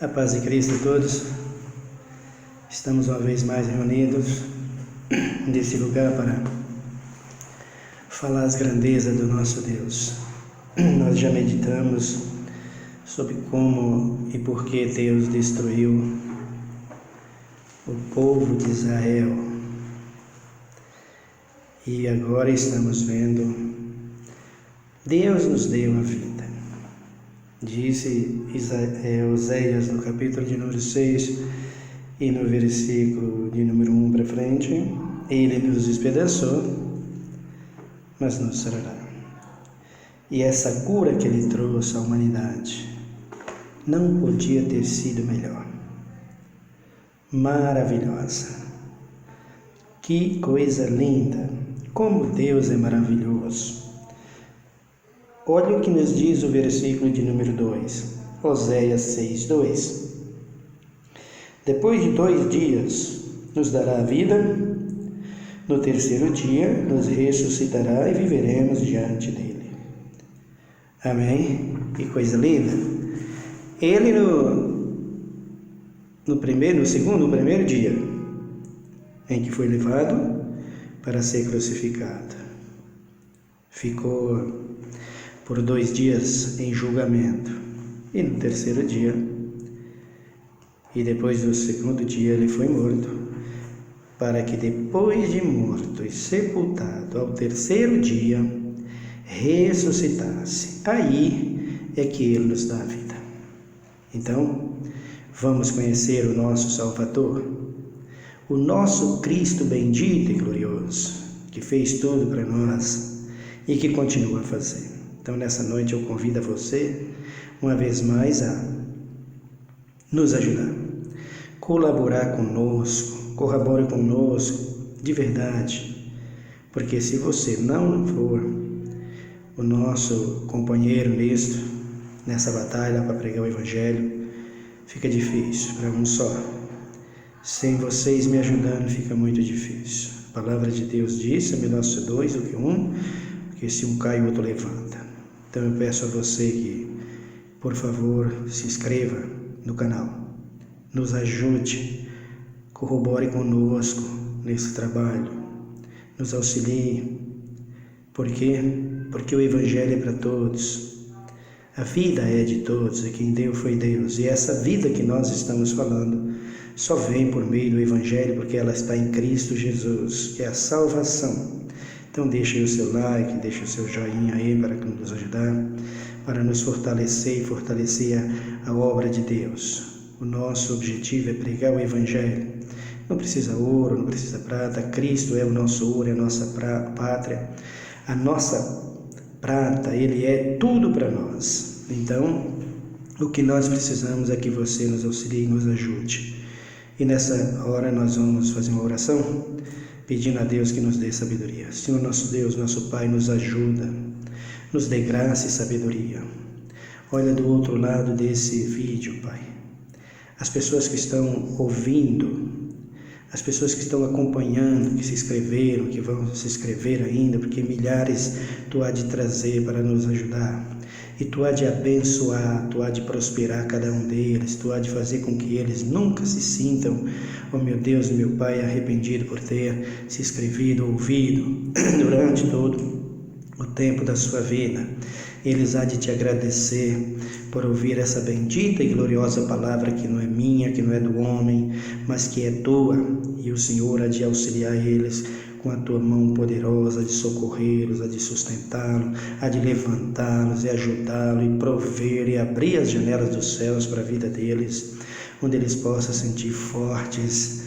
A paz de Cristo a todos. Estamos uma vez mais reunidos nesse lugar para falar as grandezas do nosso Deus. Nós já meditamos sobre como e por que Deus destruiu o povo de Israel. E agora estamos vendo, Deus nos deu a vida. Disse Oséias no capítulo de número 6 e no versículo de número 1 para frente: Ele nos despedaçou, mas nos sarará. E essa cura que Ele trouxe à humanidade não podia ter sido melhor. Maravilhosa. Que coisa linda! Como Deus é maravilhoso! Olha o que nos diz o versículo de número 2, Oséias 6:2. Depois de 2 dias nos dará a vida, no terceiro dia nos ressuscitará e viveremos diante dele. Amém? Que coisa linda! Ele no primeiro dia em que foi levado para ser crucificado, ficou por 2 dias em julgamento, e no terceiro dia, e depois do segundo dia ele foi morto, para que depois de morto e sepultado ao terceiro dia ressuscitasse. Aí é que ele nos dá a vida. Então, vamos conhecer o nosso Salvador, o nosso Cristo bendito e glorioso, que fez tudo para nós e que continua a fazer. Então, nessa noite eu convido a você, uma vez mais, a nos ajudar, colaborar conosco, corrobore conosco, de verdade, porque se você não for o nosso companheiro nessa batalha para pregar o Evangelho, fica difícil para um só. Sem vocês me ajudando, fica muito difícil. A palavra de Deus diz: é melhor ser 2 do que 1, porque se um cai, o outro levanta. Então eu peço a você que, por favor, se inscreva no canal, nos ajude, corrobore conosco nesse trabalho, nos auxilie. Por quê? Porque o Evangelho é para todos, a vida é de todos, e quem deu foi Deus. E essa vida que nós estamos falando só vem por meio do Evangelho, porque ela está em Cristo Jesus, que é a salvação. Então deixe o seu like, deixe o seu joinha aí para nos ajudar, para nos fortalecer e fortalecer a obra de Deus. O nosso objetivo é pregar o Evangelho. Não precisa ouro, não precisa prata. Cristo é o nosso ouro, é a nossa pátria. A nossa prata, Ele é tudo para nós. Então, o que nós precisamos é que você nos auxilie e nos ajude. E nessa hora nós vamos fazer uma oração, pedindo a Deus que nos dê sabedoria. Senhor nosso Deus, nosso Pai, nos ajuda, nos dê graça e sabedoria. Olha do outro lado desse vídeo, Pai, as pessoas que estão ouvindo, as pessoas que estão acompanhando, que se inscreveram, que vão se inscrever ainda, porque milhares Tu há de trazer para nos ajudar. E Tu há de abençoar, Tu há de prosperar cada um deles, Tu há de fazer com que eles nunca se sintam, oh meu Deus e meu Pai, arrependido por ter se inscrevido, ouvido durante todo o tempo da sua vida. Eles há de Te agradecer por ouvir essa bendita e gloriosa palavra que não é minha, que não é do homem, mas que é Tua, e o Senhor há de auxiliar eles com a Tua mão poderosa, de socorrê-los, a de sustentá-los, a de levantá-los e ajudá-los e prover e abrir as janelas dos céus para a vida deles, onde eles possam sentir fortes,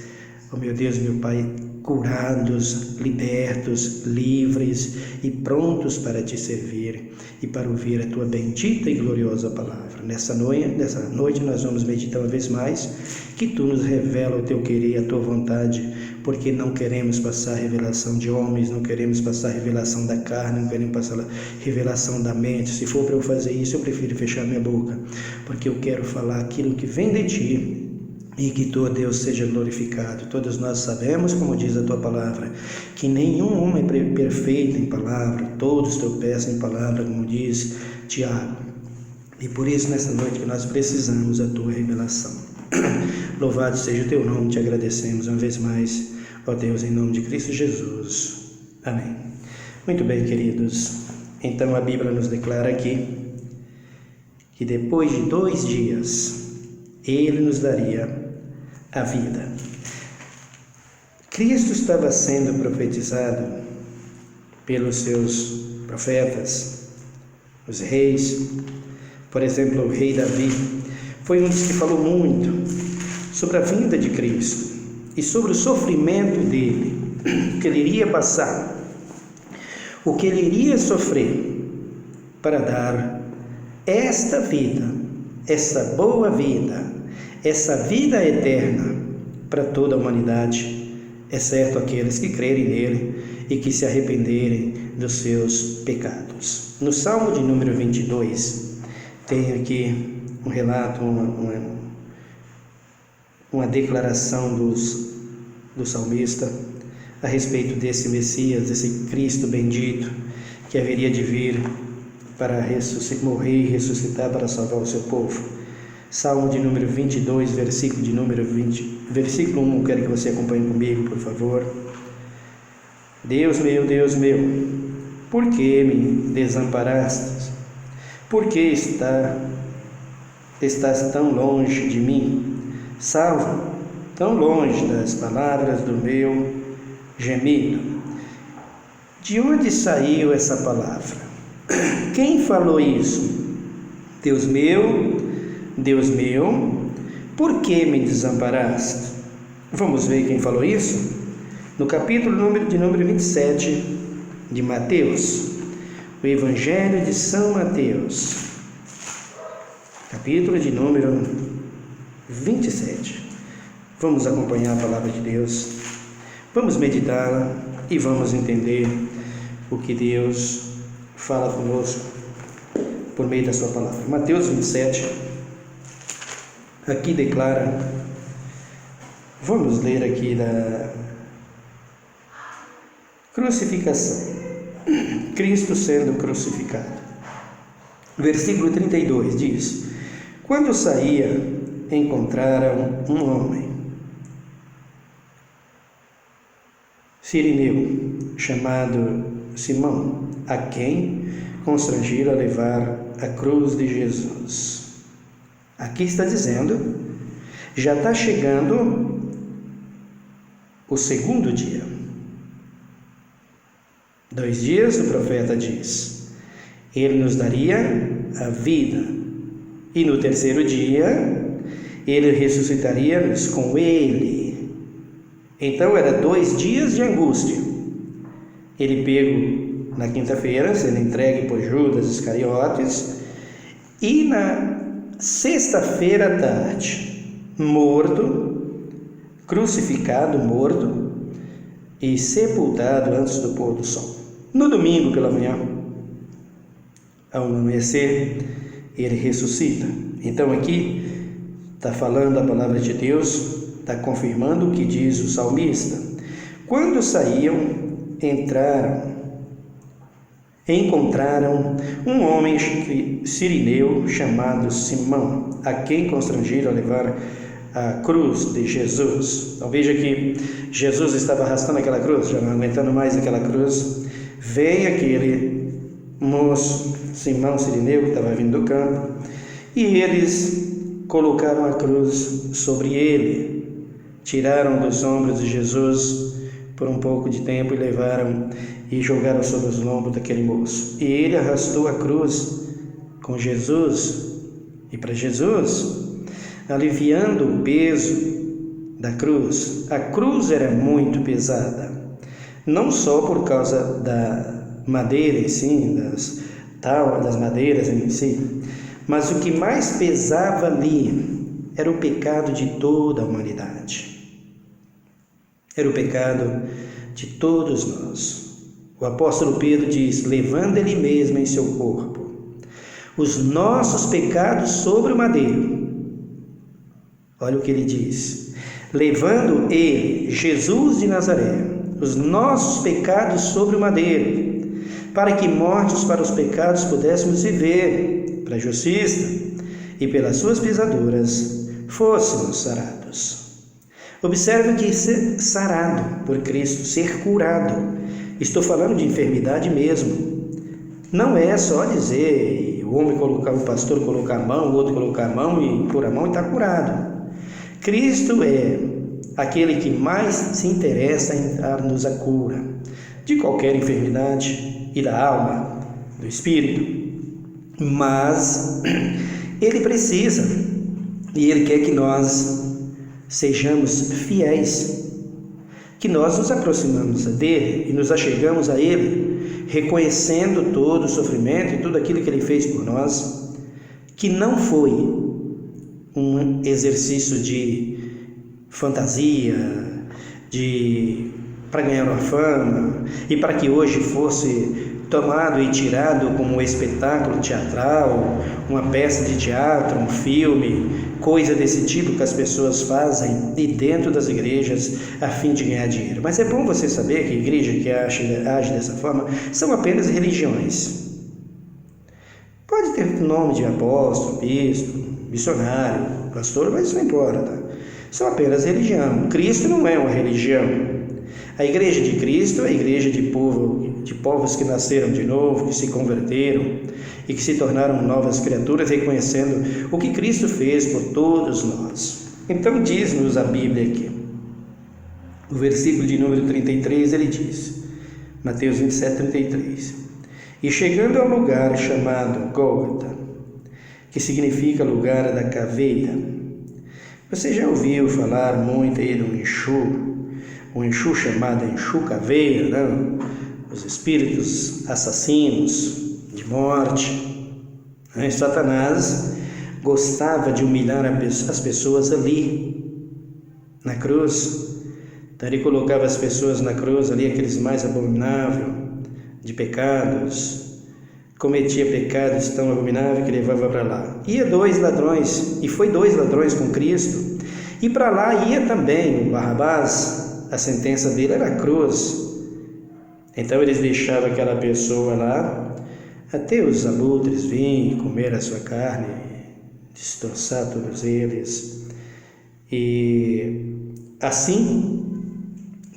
oh meu Deus, meu Pai, curados, libertos, livres e prontos para Te servir e para ouvir a Tua bendita e gloriosa palavra. Nessa noite nós vamos meditar uma vez mais, que Tu nos revela o Teu querer, a Tua vontade, porque não queremos passar revelação de homens, não queremos passar revelação da carne, não queremos passar revelação da mente. Se for para eu fazer isso, eu prefiro fechar minha boca, porque eu quero falar aquilo que vem de Ti, e que Tu, Deus, seja glorificado. Todos nós sabemos, como diz a Tua palavra, que nenhum homem é perfeito em palavra, todos tropeçam em palavra, como diz Tiago. E por isso, nessa noite que nós precisamos da Tua revelação. Louvado seja o Teu nome, te agradecemos uma vez mais, ó Deus, em nome de Cristo Jesus. Amém. Muito bem, queridos. Então a Bíblia nos declara aqui que depois de 2 dias, Ele nos daria a vida. Cristo estava sendo profetizado pelos seus profetas, os reis. Por exemplo, o rei Davi foi um dos que falou muito sobre a vinda de Cristo e sobre o sofrimento dele, que ele iria passar, o que ele iria sofrer para dar esta vida, essa boa vida, essa vida eterna para toda a humanidade, exceto aqueles que crerem nele e que se arrependerem dos seus pecados. No Salmo de número 22, tem aqui um relato, uma declaração do salmista a respeito desse Messias, desse Cristo bendito, que haveria de vir para morrer e ressuscitar para salvar o seu povo. Salmo de número 22, versículo 1, quero que você acompanhe comigo, por favor. Deus meu, por que me desamparastes? Por que estás tão longe de mim? Salva, tão longe das palavras do meu gemido. De onde saiu essa palavra? Quem falou isso? Deus meu, por que me desamparaste? Vamos ver quem falou isso? No capítulo de número 27 de Mateus, o Evangelho de São Mateus, capítulo de número 27. Vamos acompanhar a palavra de Deus, vamos meditá-la e vamos entender o que Deus fala conosco por meio da sua palavra. Mateus 27, aqui declara, vamos ler aqui da crucificação, Cristo sendo crucificado. Versículo 32 diz: quando saía, encontraram um homem, Cirineu, chamado Simão, a quem constrangiram a levar a cruz de Jesus. Aqui está dizendo, já está chegando o 2º dia. 2 dias, o profeta diz, ele nos daria a vida, e no 3º dia, ele ressuscitaria-nos com ele. Então, era 2 dias de angústia. Ele pego na quinta-feira, sendo entregue por Judas Iscariotes, e na sexta-feira à tarde, morto, crucificado, morto, e sepultado antes do pôr do sol. No domingo pela manhã, ao amanhecer, ele ressuscita. Então aqui está falando a palavra de Deus, está confirmando o que diz o salmista. Quando saíam, encontraram um homem cirineu chamado Simão, a quem constrangiram a levar a cruz de Jesus. Então veja que Jesus estava arrastando aquela cruz, já não aguentando mais aquela cruz. Vem aquele moço, Simão Cirineu, que estava vindo do campo, e eles colocaram a cruz sobre ele, tiraram dos ombros de Jesus por um pouco de tempo e levaram e jogaram sobre os lombos daquele moço. E ele arrastou a cruz com Jesus, e para Jesus, aliviando o peso da cruz. A cruz era muito pesada, não só por causa da madeira em si, das madeiras em si, mas o que mais pesava ali era o pecado de toda a humanidade. Era o pecado de todos nós. O apóstolo Pedro diz, levando ele mesmo em seu corpo os nossos pecados sobre o madeiro. Olha o que ele diz, levando ele, Jesus de Nazaré, os nossos pecados sobre o madeiro, para que mortos para os pecados pudéssemos viver pré-justiça, e pelas suas pisaduras fôssemos sarados. Observe que ser sarado por Cristo, ser curado, estou falando de enfermidade mesmo. Não é só dizer o homem colocar, o pastor colocar a mão, o outro colocar a mão e pôr a mão e está curado. Cristo é aquele que mais se interessa em dar-nos a cura de qualquer enfermidade e da alma, do espírito. Mas Ele precisa e Ele quer que nós sejamos fiéis, que nós nos aproximamos dEle e nos achegamos a Ele, reconhecendo todo o sofrimento e tudo aquilo que Ele fez por nós, que não foi um exercício de fantasia, para ganhar uma fama e para que hoje fosse tomado e tirado como um espetáculo teatral, uma peça de teatro, um filme, coisa desse tipo que as pessoas fazem e dentro das igrejas a fim de ganhar dinheiro. Mas é bom você saber que a igreja que age dessa forma são apenas religiões. Pode ter nome de apóstolo, bispo, missionário, pastor, mas isso não importa. São apenas religião. Cristo não é uma religião. A igreja de Cristo é a igreja de povos que nasceram de novo, que se converteram e que se tornaram novas criaturas, reconhecendo o que Cristo fez por todos nós. Então diz-nos a Bíblia aqui, no versículo de número 33, ele diz, Mateus 27, 33, e chegando ao lugar chamado Gólgota, que significa lugar da caveira, você já ouviu falar muito aí do Exu chamado Exu Caveira, não? Os espíritos assassinos de morte. Satanás gostava de humilhar as pessoas ali, na cruz. Então ele colocava as pessoas na cruz ali, aqueles mais abomináveis de pecados, cometia pecados tão abomináveis que levava para lá. Ia 2 ladrões, e foi 2 ladrões com Cristo, e para lá ia também o Barrabás. A sentença dele era a cruz. Então eles deixavam aquela pessoa lá, até os abutres virem comer a sua carne, destroçar todos eles. E assim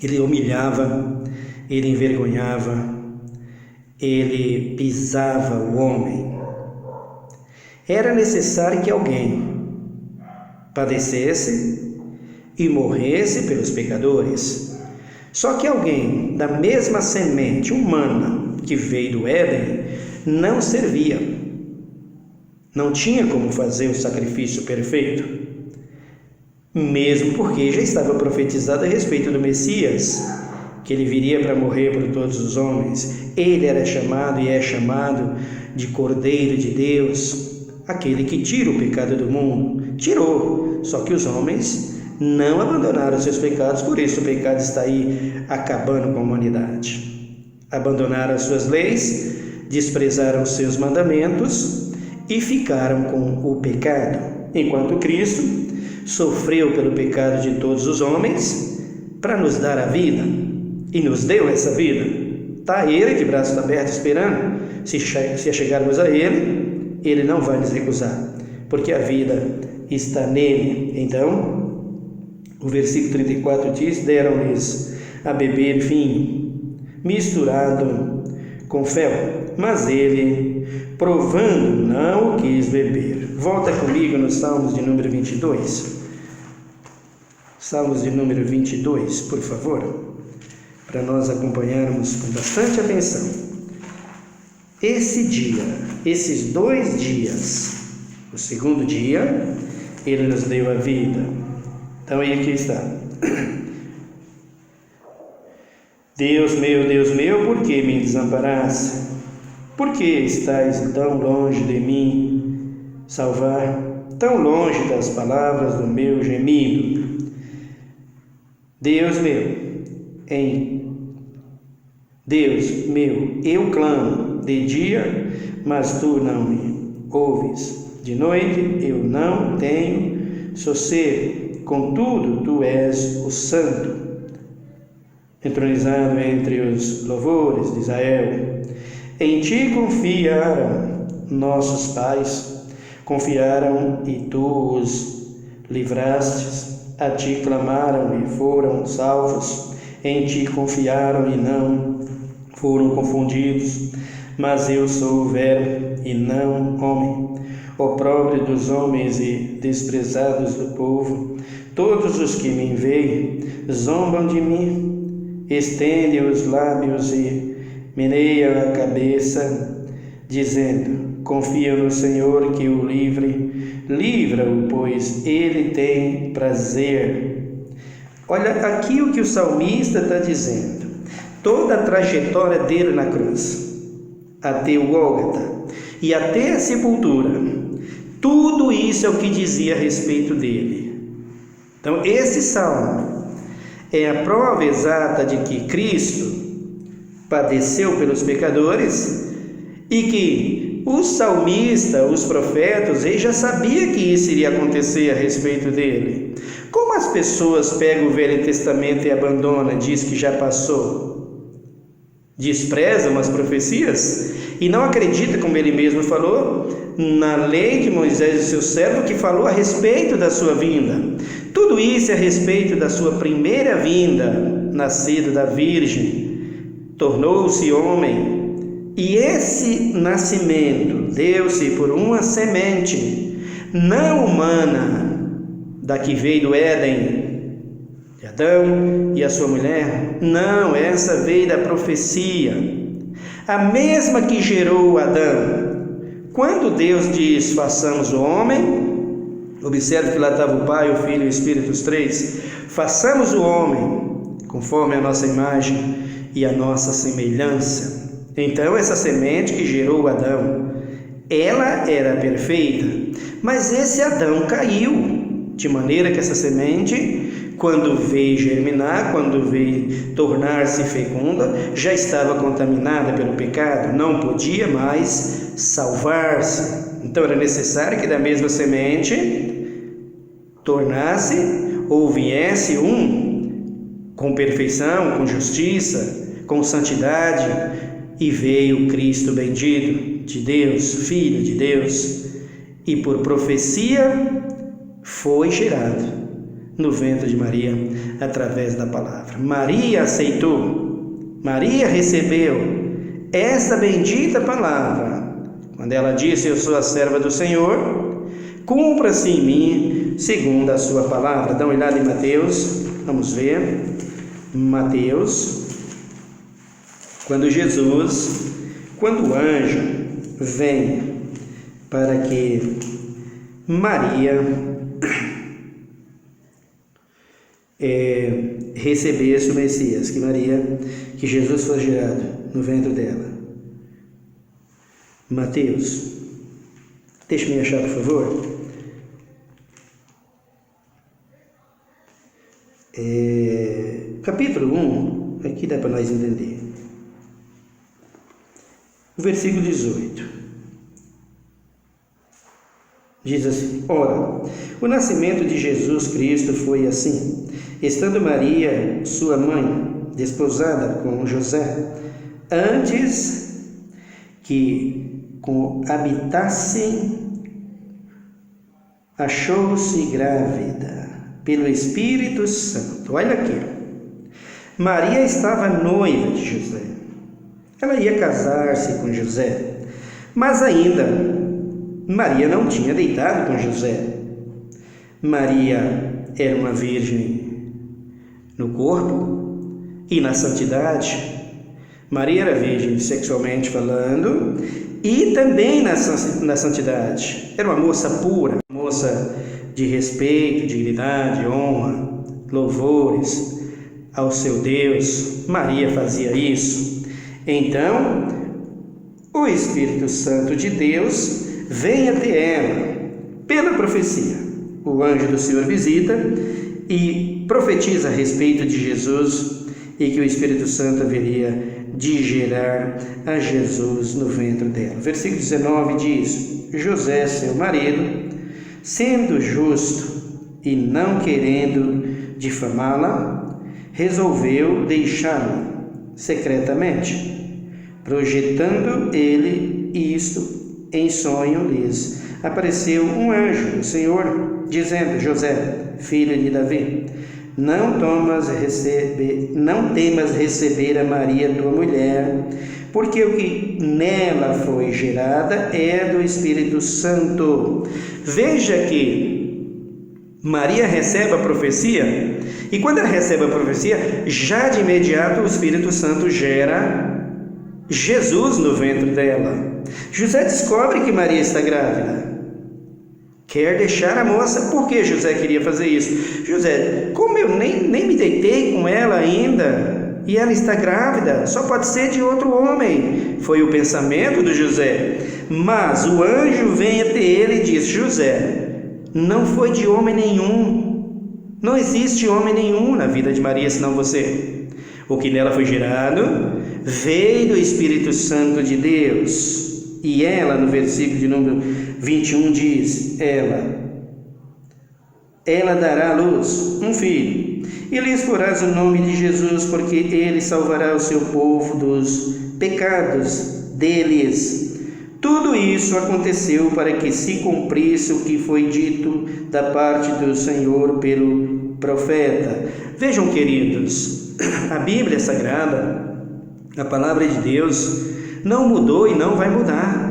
ele humilhava, ele envergonhava, ele pisava o homem. Era necessário que alguém padecesse e morresse pelos pecadores. Só que alguém da mesma semente humana que veio do Éden não servia. Não tinha como fazer o sacrifício perfeito, mesmo porque já estava profetizado a respeito do Messias, que ele viria para morrer por todos os homens. Ele era chamado e é chamado de Cordeiro de Deus, aquele que tira o pecado do mundo. Tirou, só que os homens não abandonaram seus pecados, por isso o pecado está aí acabando com a humanidade. Abandonaram as suas leis, desprezaram os seus mandamentos e ficaram com o pecado, enquanto Cristo sofreu pelo pecado de todos os homens para nos dar a vida, e nos deu essa vida. Está Ele de braços abertos esperando. Se chegarmos a Ele, Ele não vai nos recusar, porque a vida está nele. Então, o versículo 34 diz, deram-lhes a beber vinho, misturado com fel, mas ele, provando, não quis beber. Volta comigo nos Salmos de número 22. Salmos de número 22, por favor, para nós acompanharmos com bastante atenção. Esses 2 dias, o segundo dia, Ele nos deu a vida. Então aí aqui está. Deus meu, por que me desamparaste? Por que estais tão longe de mim salvar? Tão longe das palavras do meu gemido? Deus meu, eu clamo de dia, mas tu não me ouves. De noite eu não tenho sossego. Contudo, tu és o Santo, entronizado entre os louvores de Israel. Em ti confiaram nossos pais confiaram e tu os livrastes, a ti clamaram e foram salvos, em ti confiaram e não foram confundidos. Mas eu sou o Verbo e não homem, opróbrio dos homens e desprezados do povo. Todos os que me veem zombam de mim, estendem os lábios e meneiam a cabeça, dizendo: confia no Senhor que o livre, livra-o, pois ele tem prazer. Olha aqui o que o salmista está dizendo. Toda a trajetória dele na cruz, até o Gólgota e até a sepultura, tudo isso é o que dizia a respeito dele. Então, esse salmo é a prova exata de que Cristo padeceu pelos pecadores e que o salmista, os profetas, ele já sabia que isso iria acontecer a respeito dele. Como as pessoas pegam o Velho Testamento e abandonam, diz que já passou, desprezam as profecias e não acreditam, como ele mesmo falou, na lei de Moisés e seu servo, que falou a respeito da sua vinda. Tudo isso é a respeito da sua primeira vinda, nascido da Virgem, tornou-se homem, e esse nascimento deu-se por uma semente não humana, da que veio do Éden, de Adão e a sua mulher. Não, essa veio da profecia, a mesma que gerou Adão. Quando Deus diz, façamos o homem, observe que lá estava o Pai, o Filho e o Espírito, os três. Façamos o homem conforme a nossa imagem e a nossa semelhança. Então, essa semente que gerou Adão, ela era perfeita, mas esse Adão caiu, de maneira que essa semente, quando veio germinar, quando veio tornar-se fecunda, já estava contaminada pelo pecado, não podia mais salvar-se. Então era necessário que da mesma semente tornasse ou viesse um com perfeição, com justiça, com santidade, e veio Cristo bendito de Deus, Filho de Deus, e por profecia foi gerado no ventre de Maria, através da palavra. Maria aceitou, Maria recebeu esta bendita palavra, quando ela disse: eu sou a serva do Senhor, cumpra-se em mim segundo a sua palavra. Dá uma olhada em Mateus, vamos ver, Mateus, quando o anjo vem para que Maria recebesse o Messias, que Jesus fosse gerado no ventre dela. Mateus, deixe-me achar, por favor. Capítulo 1, aqui dá para nós entender. O versículo 18 diz assim: ora, o nascimento de Jesus Cristo foi assim. Estando Maria, sua mãe, desposada com José, antes que habitasse, achou-se grávida pelo Espírito Santo. Olha aqui, Maria estava noiva de José. Ela ia casar-se com José, mas ainda Maria não tinha deitado com José. Maria era uma virgem no corpo e na santidade. Maria era virgem sexualmente falando e também na santidade. Era uma moça pura, uma moça de respeito, dignidade, honra, louvores ao seu Deus. Maria fazia isso. Então, o Espírito Santo de Deus vem até ela pela profecia. O anjo do Senhor visita e profetiza a respeito de Jesus e que o Espírito Santo haveria de gerar a Jesus no ventre dela. Versículo 19 diz: José, seu marido, sendo justo e não querendo difamá-la, resolveu deixá-la secretamente, projetando ele isto em sonho lhes apareceu um anjo do Senhor, dizendo: José, filho de Davi, não temas receber a Maria, tua mulher, porque o que nela foi gerada é do Espírito Santo. Veja que Maria recebe a profecia, e quando ela recebe a profecia, já de imediato o Espírito Santo gera Jesus no ventre dela. José descobre que Maria está grávida. Quer deixar a moça. Por que José queria fazer isso? José, como eu nem me deitei com ela ainda, e ela está grávida, só pode ser de outro homem. Foi o pensamento de José. Mas o anjo vem até ele e diz: José, não foi de homem nenhum. Não existe homem nenhum na vida de Maria senão você. O que nela foi gerado veio do Espírito Santo de Deus. E ela, no versículo de número 21, diz: ela dará à luz um filho, e lhes porás o nome de Jesus, porque ele salvará o seu povo dos pecados deles. Tudo isso aconteceu para que se cumprisse o que foi dito da parte do Senhor pelo profeta. Vejam, queridos, a Bíblia Sagrada, a palavra de Deus, não mudou e não vai mudar.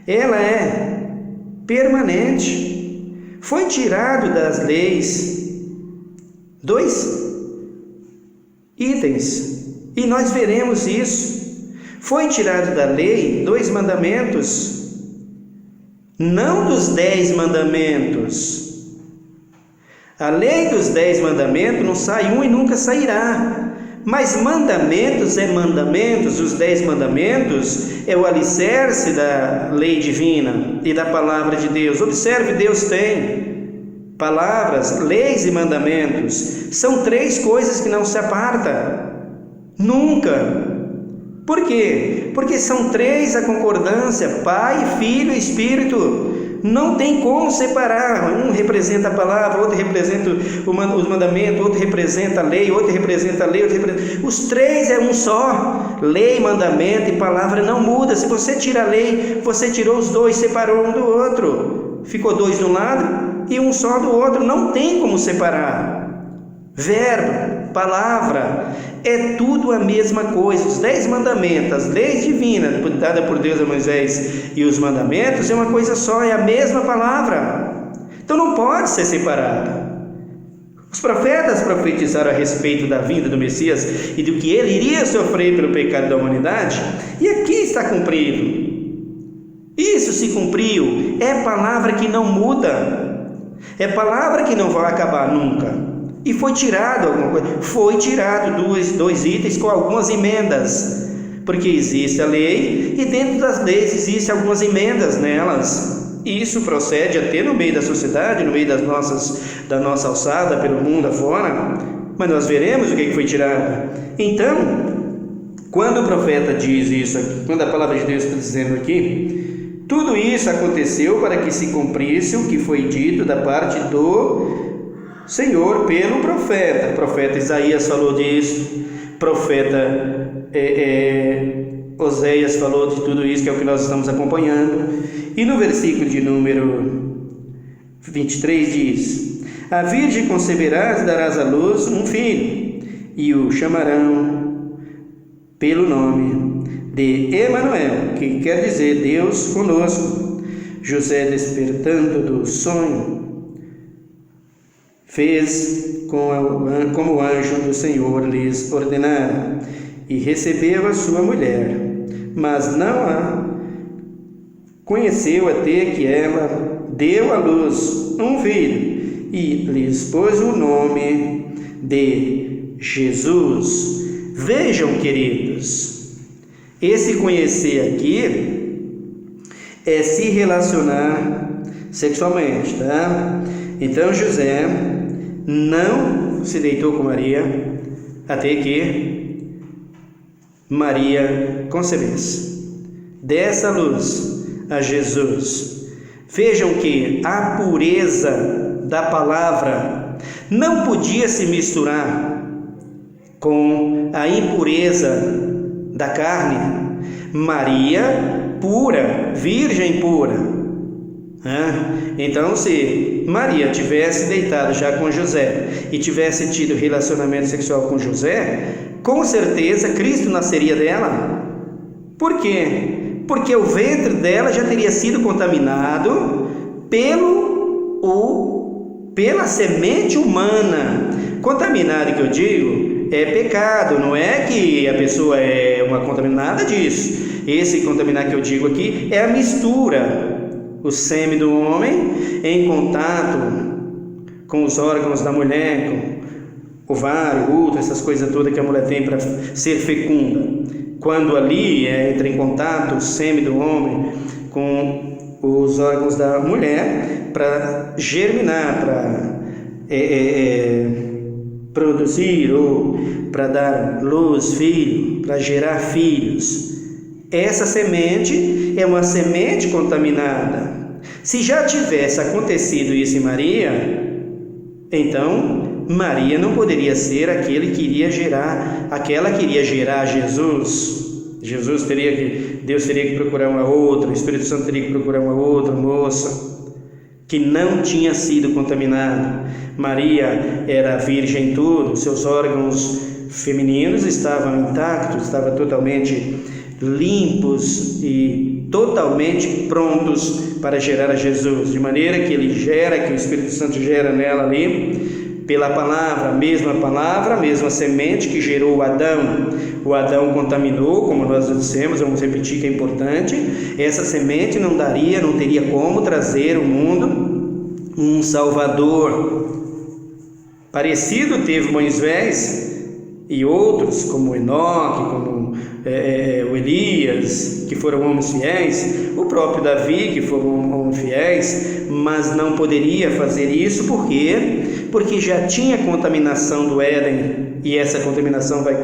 Ela é permanente. Foi tirado das leis 2 itens, e nós veremos isso. Foi tirado da lei 2 mandamentos, não dos 10 mandamentos. A lei dos 10 mandamentos não sai um e nunca sairá. Mas mandamentos é mandamentos, os 10 mandamentos é o alicerce da lei divina e da palavra de Deus. Observe, Deus tem palavras, leis e mandamentos. São 3 coisas que não se apartam, nunca. Por quê? Porque são 3 a concordância, Pai, Filho e Espírito. Não tem como separar. Um representa a palavra, outro representa os mandamentos, outro representa a lei, outro representa a lei, os 3 é um só. Lei, mandamento e palavra não muda. Se você tira a lei, você tirou os 2, separou um do outro. Ficou 2 de um lado e um só do outro. Não tem como separar. Verbo, palavra, é tudo a mesma coisa. Os 10 mandamentos, as leis divinas dadas por Deus a Moisés e os mandamentos é uma coisa só, é a mesma palavra. Então não pode ser separada. Os profetas profetizaram a respeito da vinda do Messias e do que ele iria sofrer pelo pecado da humanidade, e aqui está cumprido. Isso se cumpriu. É palavra que não muda, é palavra que não vai acabar nunca. E foi tirado alguma coisa, foi tirado 2 itens com algumas emendas, porque existe a lei e dentro das leis existem algumas emendas nelas. Isso procede até no meio da sociedade, no meio da nossa alçada pelo mundo afora, mas nós veremos o que foi tirado. Então, quando o profeta diz isso aqui, quando a palavra de Deus está dizendo aqui, tudo isso aconteceu para que se cumprisse o que foi dito da parte do Senhor pelo profeta. O profeta Isaías falou disso, profeta Oséias falou de tudo isso, que é o que nós estamos acompanhando. E no versículo de número 23 diz: a virgem conceberá e darás à luz um filho, e o chamarão pelo nome de Emanuel, que quer dizer Deus conosco. José, despertando do sonho, fez como o anjo do Senhor lhes ordenara, e recebeu a sua mulher, mas não a conheceu até que ela deu à luz um filho, e lhes pôs o nome de Jesus. Vejam, queridos, esse conhecer aqui é se relacionar sexualmente, tá? Então José não se deitou com Maria até que Maria concebesse, dessa luz a Jesus. Vejam que a pureza da palavra não podia se misturar com a impureza da carne. Maria pura, virgem pura. Então, se Maria tivesse deitado já com José e tivesse tido relacionamento sexual com José, com certeza Cristo nasceria dela. Por quê? Porque o ventre dela já teria sido contaminado pela semente humana. Contaminado, que eu digo, é pecado, não é que a pessoa é uma contaminada disso. Esse contaminar que eu digo aqui é a mistura. O sêmen do homem em contato com os órgãos da mulher, com ovário, útero, essas coisas todas que a mulher tem para ser fecunda. Quando ali entra em contato o sêmen do homem com os órgãos da mulher para germinar, para produzir ou para dar luz, filho, para gerar filhos. Essa semente é uma semente contaminada. Se já tivesse acontecido isso em Maria, então Maria não poderia ser aquela que iria gerar Jesus. Deus teria que procurar uma outra, o Espírito Santo teria que procurar uma outra moça que não tinha sido contaminada. Maria era virgem tudo, seus órgãos femininos estavam intactos, estavam totalmente limpos e totalmente prontos para gerar a Jesus, de maneira que que o Espírito Santo gera nela ali, pela palavra, a mesma semente que gerou o Adão. O Adão contaminou, como nós dissemos, vamos repetir que é importante. Essa semente não teria como trazer ao mundo um Salvador. Parecido teve Moisés e outros, como Enoque, como o Elias, que foram homens fiéis, o próprio Davi, que foram homens fiéis, mas não poderia fazer isso, por quê? Porque já tinha contaminação do Éden, e essa contaminação vai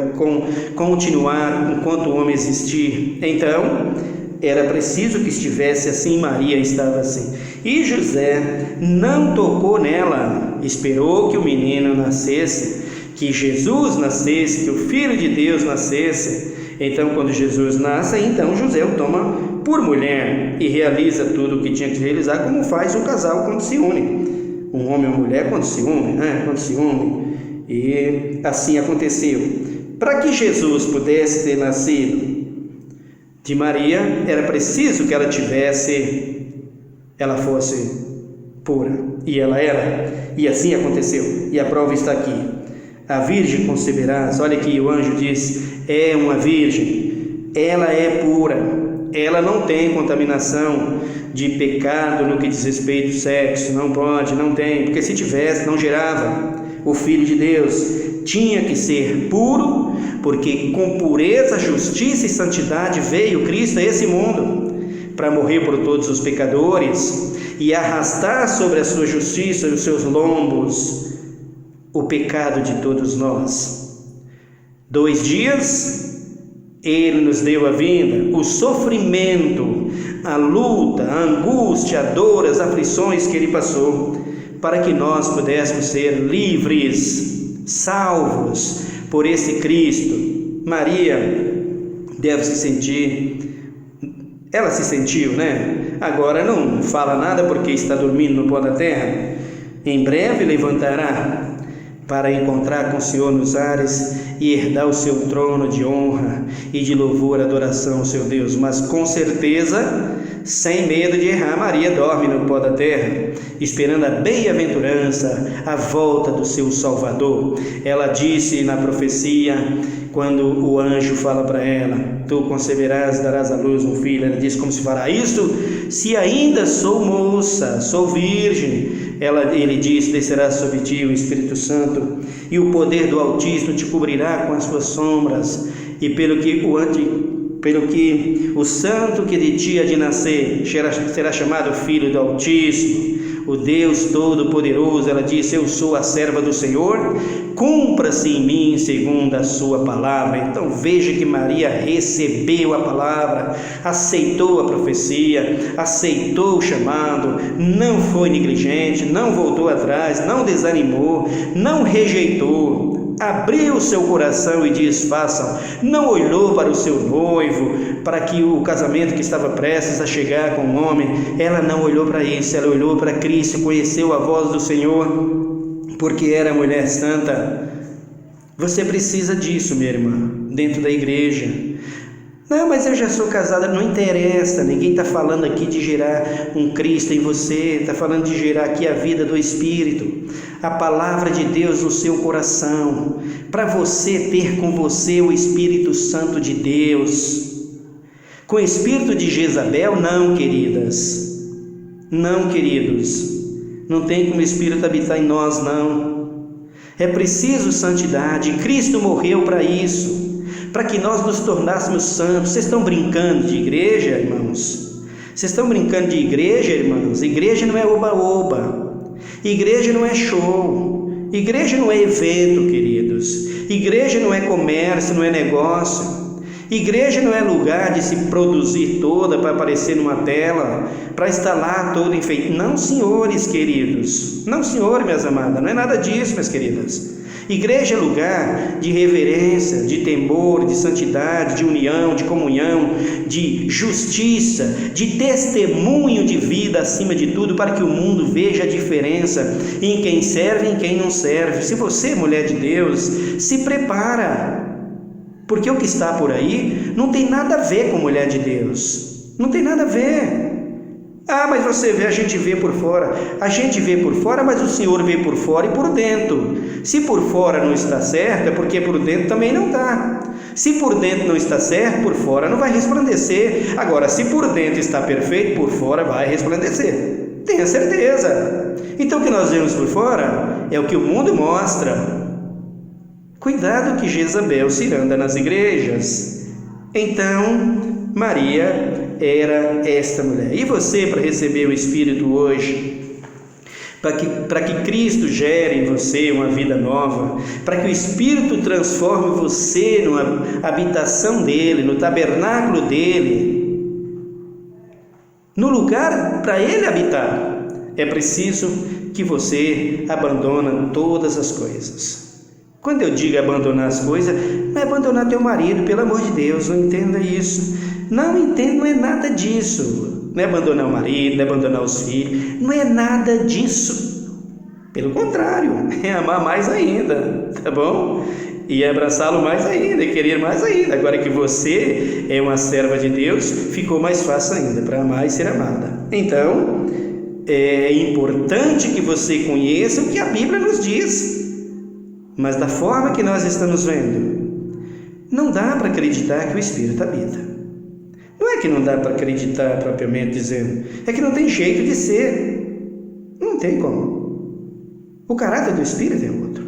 continuar enquanto o homem existir. Então, era preciso que estivesse assim. Maria estava assim. E José não tocou nela, esperou que o menino nascesse, que Jesus nascesse, que o Filho de Deus nascesse. Então, quando Jesus nasce, então José o toma por mulher e realiza tudo o que tinha que realizar, como faz um casal quando se une. Um homem e uma mulher quando se une, E assim aconteceu. Para que Jesus pudesse ter nascido de Maria, era preciso que ela fosse pura. E ela era. E assim aconteceu. E a prova está aqui. A virgem conceberás. Olha aqui, o anjo disse, é uma virgem, ela é pura, ela não tem contaminação de pecado no que diz respeito ao sexo, não tem, porque se tivesse, não gerava o Filho de Deus. Tinha que ser puro, porque com pureza, justiça e santidade veio Cristo a esse mundo, para morrer por todos os pecadores e arrastar sobre a sua justiça e os seus lombos o pecado de todos nós. 2 dias Ele nos deu a vinda, o sofrimento, a luta, a angústia, a dor, as aflições que Ele passou, para que nós pudéssemos ser livres, salvos por esse Cristo. Maria deve se sentir, ela se sentiu, né? Agora não fala nada porque está dormindo no pó da terra. Em breve levantará para encontrar com o Senhor nos ares e herdar o seu trono de honra e de louvor, adoração ao seu Deus. Mas com certeza, sem medo de errar, Maria dorme no pó da terra, esperando a bem-aventurança, a volta do seu Salvador. Ela disse na profecia, quando o anjo fala para ela, tu conceberás, darás à luz um filho. Ela diz, como se fará isto, se ainda sou moça, sou virgem? Ele diz, descerá sobre ti o Espírito Santo, e o poder do Altíssimo te cobrirá com as suas sombras, e pelo que o santo que de ti há de nascer será chamado Filho do Altíssimo, o Deus Todo-Poderoso. Ela disse, eu sou a serva do Senhor, cumpra-se em mim segundo a sua palavra. Então veja que Maria recebeu a palavra, aceitou a profecia, aceitou o chamado, não foi negligente, não voltou atrás, não desanimou, não rejeitou. abriu o seu coração e diz: façam. Não olhou para o seu noivo, para que o casamento que estava prestes a chegar com o homem. Ela não olhou para isso, ela olhou para Cristo, conheceu a voz do Senhor, porque era mulher santa. Você precisa disso, minha irmã, dentro da igreja. Não, mas eu já sou casada. Não interessa, ninguém está falando aqui de gerar um Cristo em você, está falando de gerar aqui a vida do Espírito, a palavra de Deus no seu coração, para você ter com você o Espírito Santo de Deus. Com o espírito de Jezabel, não, queridas, não, queridos, não tem como o Espírito habitar em nós, não. É preciso santidade. Cristo morreu para isso, para que nós nos tornássemos santos. Vocês estão brincando de igreja, irmãos? Vocês estão brincando de igreja, irmãos? Igreja não é oba-oba, igreja não é show, igreja não é evento, queridos, igreja não é comércio, não é negócio. Igreja não é lugar de se produzir toda para aparecer numa tela, para estar lá todo enfeite. Não, senhores queridos, não, senhores, minhas amadas, não é nada disso, minhas queridas. Igreja é lugar de reverência, de temor, de santidade, de união, de comunhão, de justiça, de testemunho de vida acima de tudo, para que o mundo veja a diferença em quem serve e em quem não serve. Se você é mulher de Deus, se prepara, porque o que está por aí não tem nada a ver com mulher de Deus, não tem nada a ver. Ah, mas você vê, a gente vê por fora. A gente vê por fora, mas o Senhor vê por fora e por dentro. Se por fora não está certo, é porque por dentro também não está. Se por dentro não está certo, por fora não vai resplandecer. Agora, se por dentro está perfeito, por fora vai resplandecer. Tenha certeza. Então o que nós vemos por fora é o que o mundo mostra. Cuidado que Jezabel se anda nas igrejas. Então, Maria era esta mulher. E você, para receber o Espírito hoje, para que Cristo gere em você uma vida nova, para que o Espírito transforme você numa habitação dele, no tabernáculo dele, no lugar para ele habitar, é preciso que você abandone todas as coisas. Quando eu digo abandonar as coisas, não é abandonar teu marido, pelo amor de Deus, não entenda isso. Não entendo, não é nada disso. Não é abandonar o marido, não é abandonar os filhos, não é nada disso. Pelo contrário, é amar mais ainda, tá bom? E abraçá-lo mais ainda, e querer mais ainda. Agora que você é uma serva de Deus, ficou mais fácil ainda para amar e ser amada. Então, é importante que você conheça o que a Bíblia nos diz. Mas da forma que nós estamos vendo, não dá para acreditar que o Espírito habita. Não é que não dá para acreditar propriamente dizendo, é que não tem jeito de ser. Não tem como. O caráter do Espírito é outro.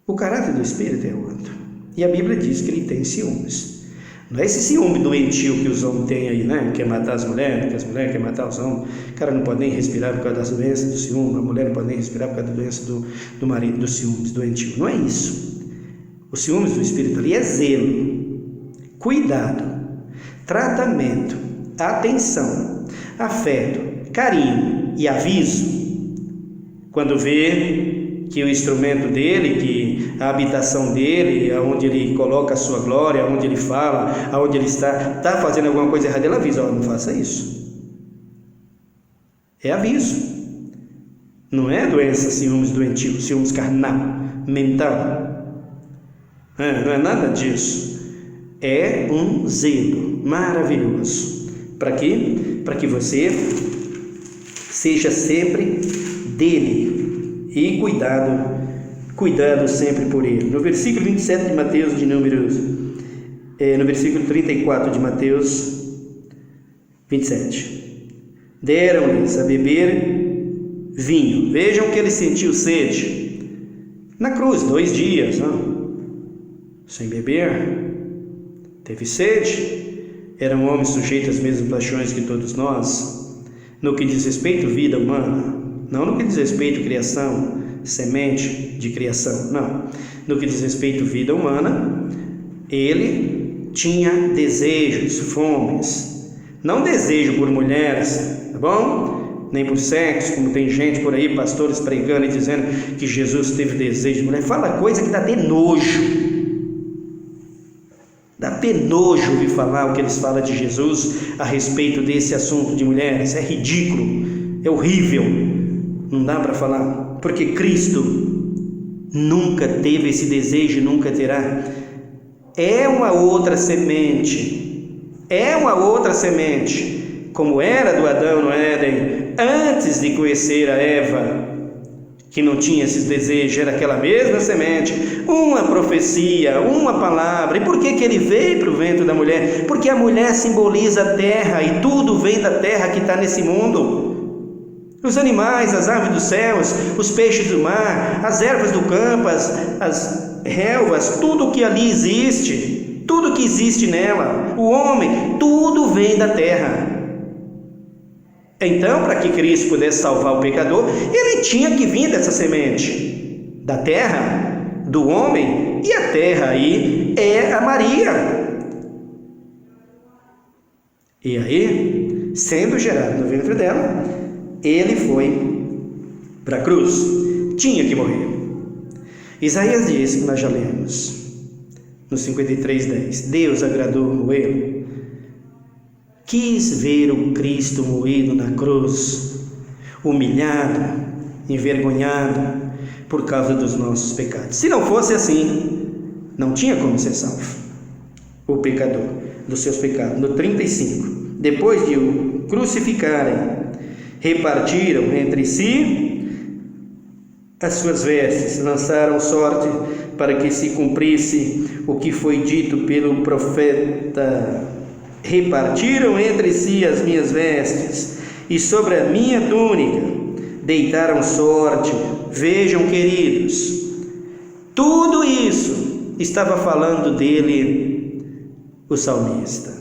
O caráter do Espírito é outro. E a Bíblia diz que ele tem ciúmes. Não é esse ciúme doentio que os homens têm aí, né? Quer matar as mulheres, que as mulheres querem matar os homens. O cara não pode nem respirar por causa das doenças do ciúme. A mulher não pode nem respirar por causa da doença do marido, dos ciúmes doentio. Não é isso. Os ciúmes do Espírito ali é zelo, cuidado, tratamento, atenção, afeto, carinho e aviso. Quando vê que o instrumento dele, que a habitação dele, aonde ele coloca a sua glória, aonde ele fala, aonde ele está fazendo alguma coisa errada, ele avisa, não faça isso. É aviso. Não é doença, ciúmes doentio, ciúmes carnal, mental. Não é nada disso. É um zelo maravilhoso. Para quê? Para que você seja sempre dele. E cuidado sempre por ele. No versículo 27 de Mateus, no versículo 34 de Mateus 27, deram-lhes a beber vinho. Vejam que ele sentiu sede na cruz, 2 dias, não? Sem beber, teve sede. Eram homens sujeitos às mesmas paixões que todos nós, no que diz respeito à vida humana. Não no que diz respeito à criação, semente de criação, não. No que diz respeito à vida humana, ele tinha desejos, fomes. Não desejo por mulheres, tá bom? nem por sexo, como tem gente por aí, pastores pregando e dizendo que Jesus teve desejo de mulher. Fala coisa que dá até nojo. Dá até nojo ouvir falar o que eles falam de Jesus a respeito desse assunto de mulheres. É ridículo, é horrível. Não dá para falar, porque Cristo nunca teve esse desejo e nunca terá. É uma outra semente, como era do Adão no Éden, antes de conhecer a Eva, que não tinha esses desejos, era aquela mesma semente, uma profecia, uma palavra. E por que ele veio para o ventre da mulher? Porque a mulher simboliza a terra, e tudo vem da terra que está nesse mundo. Os animais, as aves dos céus, os peixes do mar, as ervas do campo, as relvas, tudo que ali existe, tudo que existe nela, o homem, tudo vem da terra. Então, para que Cristo pudesse salvar o pecador, ele tinha que vir dessa semente, da terra, do homem, e a terra aí é a Maria. E aí, sendo gerado no ventre dela, ele foi para a cruz, tinha que morrer. Isaías diz, que nós já lemos, no 53:10, Deus agradou no ele, quis ver o Cristo moído na cruz, humilhado, envergonhado, por causa dos nossos pecados. Se não fosse assim, não tinha como ser salvo o pecador dos seus pecados. No 35, depois de o crucificarem, repartiram entre si as suas vestes, lançaram sorte para que se cumprisse o que foi dito pelo profeta: repartiram entre si as minhas vestes, e sobre a minha túnica deitaram sorte. Vejam, queridos, tudo isso estava falando dele o salmista.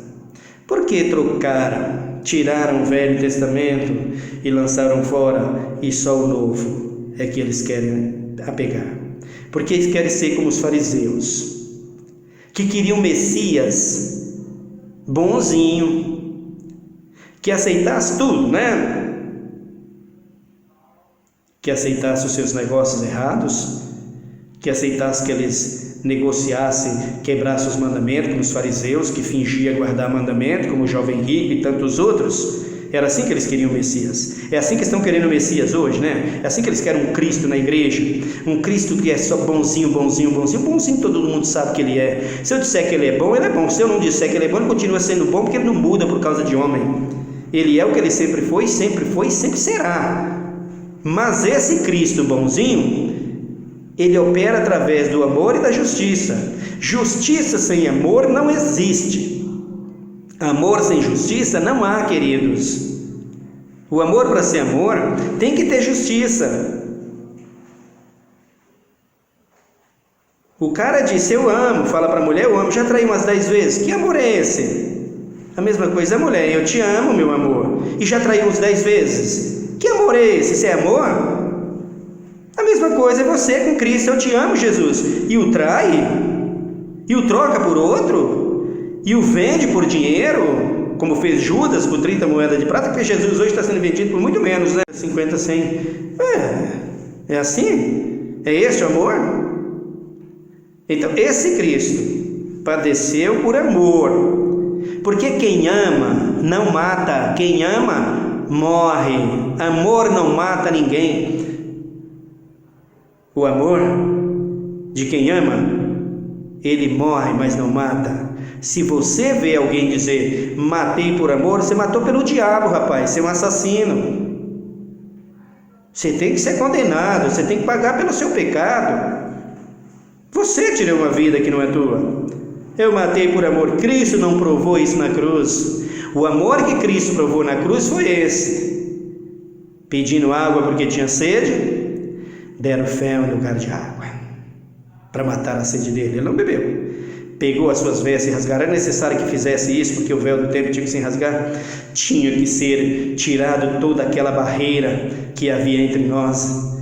Por que trocaram, tiraram o Velho Testamento e lançaram fora, e só o Novo é que eles querem apegar? Porque eles querem ser como os fariseus, que queriam Messias bonzinho, que aceitasse tudo, né? Que aceitasse os seus negócios errados, que aceitasse que eles negociassem, quebrassem os mandamentos, como os fariseus, que fingiam guardar mandamento, como o jovem rico e tantos outros. Era assim que eles queriam o Messias. É assim que estão querendo o Messias hoje, né? É assim que eles querem um Cristo na igreja, um Cristo que é só bonzinho, todo mundo sabe que ele é. Se eu disser que ele é bom, ele é bom. Se eu não disser que ele é bom, ele continua sendo bom, porque ele não muda por causa de homem. Ele é o que ele sempre foi e sempre será. Mas esse Cristo bonzinho, ele opera através do amor e da justiça. Justiça sem amor não existe. Amor sem justiça não há, queridos. O amor, para ser amor, tem que ter justiça. O cara disse, eu amo, fala para a mulher, eu amo, já traí umas 10 vezes. Que amor é esse? A mesma coisa a mulher, eu te amo, meu amor, e já traí uns 10 vezes. Que amor é esse? Isso é amor? A mesma coisa é você com Cristo, eu te amo, Jesus, e o trai, e o troca por outro, e o vende por dinheiro, como fez Judas por 30 moedas de prata, porque Jesus hoje está sendo vendido por muito menos, né? 50, 100. É assim? É esse o amor? Então, esse Cristo padeceu por amor, porque quem ama não mata, quem ama morre. Amor não mata ninguém. O amor de quem ama, ele morre, mas não mata. Se você vê alguém dizer, matei por amor, você matou pelo diabo, rapaz, você é um assassino. Você tem que ser condenado, você tem que pagar pelo seu pecado. Você tirou uma vida que não é tua. Eu matei por amor. Cristo não provou isso na cruz. O amor que Cristo provou na cruz foi esse. Pedindo água porque tinha sede, deram fel em lugar de água, para matar a sede dele. Ele não bebeu. Pegou as suas vestes e rasgaram. É necessário que fizesse isso, porque o véu do templo tinha que se rasgar. Tinha que ser tirado toda aquela barreira que havia entre nós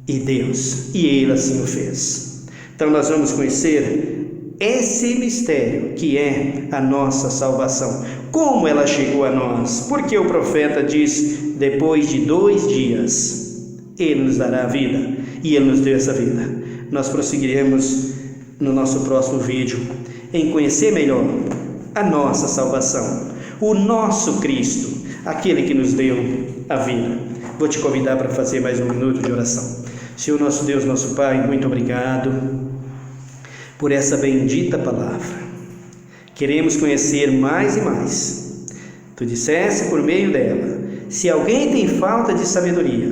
e Deus. E ele assim o fez. Então nós vamos conhecer esse mistério que é a nossa salvação. como ela chegou a nós, porque o profeta diz: depois de 2 dias, Ele nos dará a vida, e Ele nos deu essa vida. Nós prosseguiremos no nosso próximo vídeo em conhecer melhor a nossa salvação, o nosso Cristo, aquele que nos deu a vida. Vou te convidar para fazer mais um minuto de oração. Senhor nosso Deus, nosso Pai, muito obrigado por essa bendita palavra. Queremos conhecer mais e mais. Tu disseste por meio dela: se alguém tem falta de sabedoria,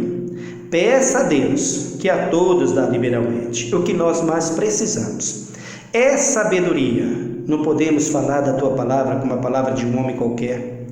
peça a Deus, que a todos dá liberalmente. O que nós mais precisamos é sabedoria. Não podemos falar da Tua palavra como a palavra de um homem qualquer.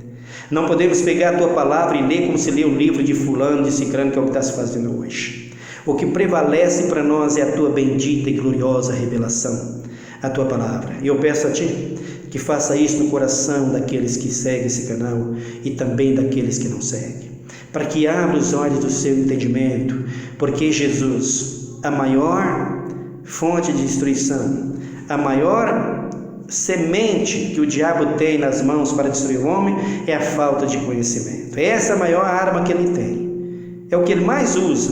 Não podemos pegar a Tua palavra e ler como se lê o livro de fulano, de ciclano, que é o que está se fazendo hoje. O que prevalece para nós é a Tua bendita e gloriosa revelação, a Tua palavra. E eu peço a Ti que faça isso no coração daqueles que seguem esse canal e também daqueles que não seguem, para que abra os olhos do seu entendimento, porque Jesus, a maior fonte de destruição, a maior semente que o diabo tem nas mãos para destruir o homem é a falta de conhecimento. Essa é a maior arma que ele tem, é o que ele mais usa,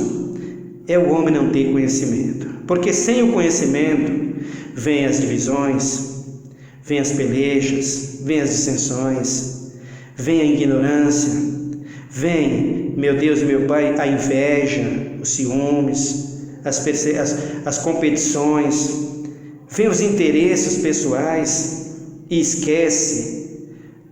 é o homem não ter conhecimento, porque sem o conhecimento vem as divisões, vem as pelejas, vem as dissensões, vem a ignorância, vem, meu Deus e meu Pai, a inveja, os ciúmes, as competições, vem os interesses pessoais e esquece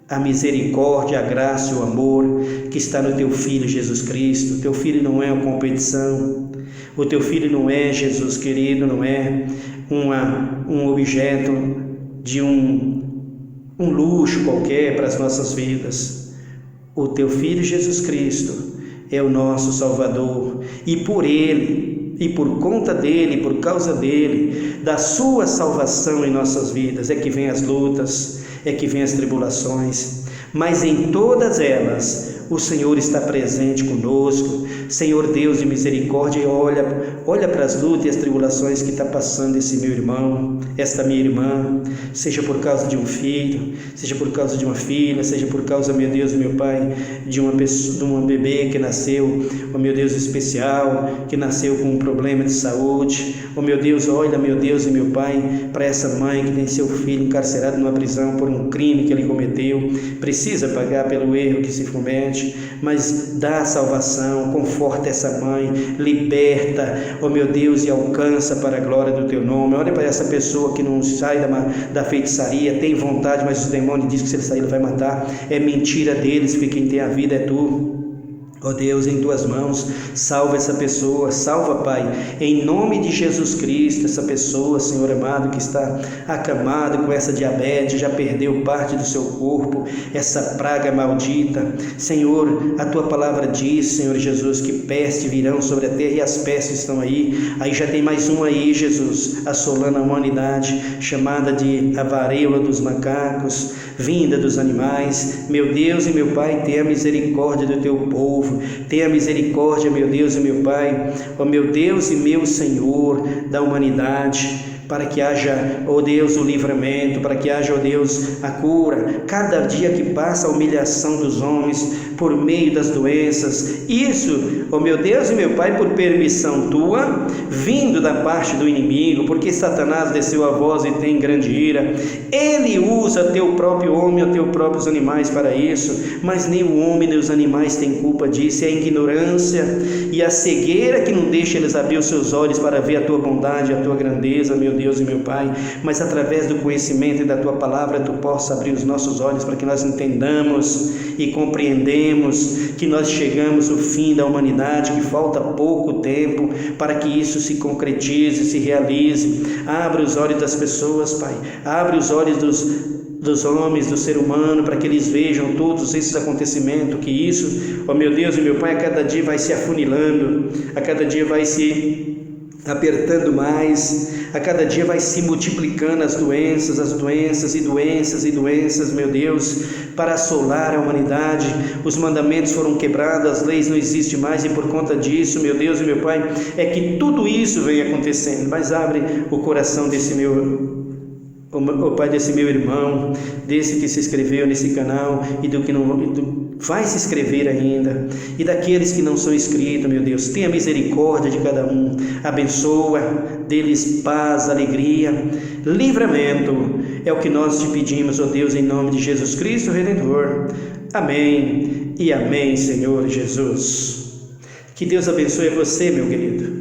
a misericórdia, a graça e o amor que está no Teu Filho Jesus Cristo. O Teu Filho não é uma competição, o Teu Filho não é, Jesus querido, não é um objeto de um luxo qualquer para as nossas vidas. O Teu Filho Jesus Cristo é o nosso Salvador, e por Ele, e por conta dEle, por causa dEle, da sua salvação em nossas vidas, é que vem as lutas, é que vem as tribulações, mas em todas elas o Senhor está presente conosco. Senhor Deus de misericórdia, olha para as lutas e as tribulações que está passando esse meu irmão, esta minha irmã, seja por causa de um filho, seja por causa de uma filha, seja por causa, meu Deus, meu Pai, de uma pessoa, de uma bebê que nasceu, oh meu Deus, especial, que nasceu com um problema de saúde. Oh meu Deus, olha, meu Deus e meu Pai, para essa mãe que tem seu filho encarcerado numa prisão por um crime que ele cometeu, precisa pagar pelo erro que se comete, mas dá salvação, conforta essa mãe, liberta, oh meu Deus, e alcança para a glória do Teu nome. Olha para essa pessoa que não sai da feitiçaria, tem vontade, mas os demônios dizem que se ele sair ele vai matar. É mentira deles, porque quem tem a vida é Tu. Ó Deus, em Tuas mãos, salva essa pessoa, salva, Pai, em nome de Jesus Cristo, essa pessoa, Senhor amado, que está acamada com essa diabetes, já perdeu parte do seu corpo, essa praga maldita. Senhor, a Tua palavra diz, Senhor Jesus, que peste virão sobre a terra, e as pestes estão aí já tem mais uma aí, Jesus, assolando a humanidade, chamada de a varíola dos macacos, vinda dos animais. Meu Deus e meu Pai, tenha misericórdia do Teu povo, tenha misericórdia, meu Deus e meu Pai, ó meu Deus e meu Senhor, da humanidade, para que haja, ó Deus, o livramento, para que haja, ó Deus, a cura. Cada dia que passa, a humilhação dos homens por meio das doenças, isso, ó meu Deus e meu Pai, por permissão Tua, vindo da parte do inimigo, porque Satanás desceu a voz e tem grande ira. Ele usa Teu próprio homem, os Teus próprios animais para isso, mas nem o homem nem os animais têm culpa disso. É a ignorância e a cegueira que não deixa eles abrir os seus olhos para ver a Tua bondade, a Tua grandeza, meu Deus e meu Pai, mas através do conhecimento e da Tua palavra, Tu possa abrir os nossos olhos para que nós entendamos e compreendemos que nós chegamos ao fim da humanidade, que falta pouco tempo para que isso se concretize, se realize. Abre os olhos das pessoas, Pai, abre os olhos dos homens, do ser humano, para que eles vejam todos esses acontecimentos, que isso, ó meu Deus e meu Pai, a cada dia vai se afunilando, a cada dia vai se apertando mais, a cada dia vai se multiplicando as doenças e doenças, meu Deus, para assolar a humanidade. Os mandamentos foram quebrados, as leis não existem mais, e por conta disso, meu Deus e meu Pai, é que tudo isso vem acontecendo. Mas abre o coração desse meu ó Pai, desse meu irmão, desse que se inscreveu nesse canal e do que não vai se inscrever ainda, e daqueles que não são inscritos, meu Deus, tenha misericórdia de cada um, abençoa, dê-lhes paz, alegria, livramento, é o que nós te pedimos, ó Deus, em nome de Jesus Cristo Redentor. Amém e amém, Senhor Jesus. Que Deus abençoe você, meu querido.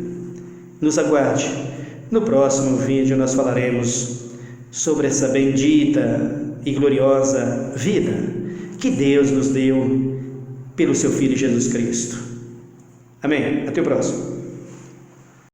Nos aguarde. No próximo vídeo nós falaremos sobre essa bendita e gloriosa vida que Deus nos deu pelo seu Filho Jesus Cristo. Amém. Até o próximo.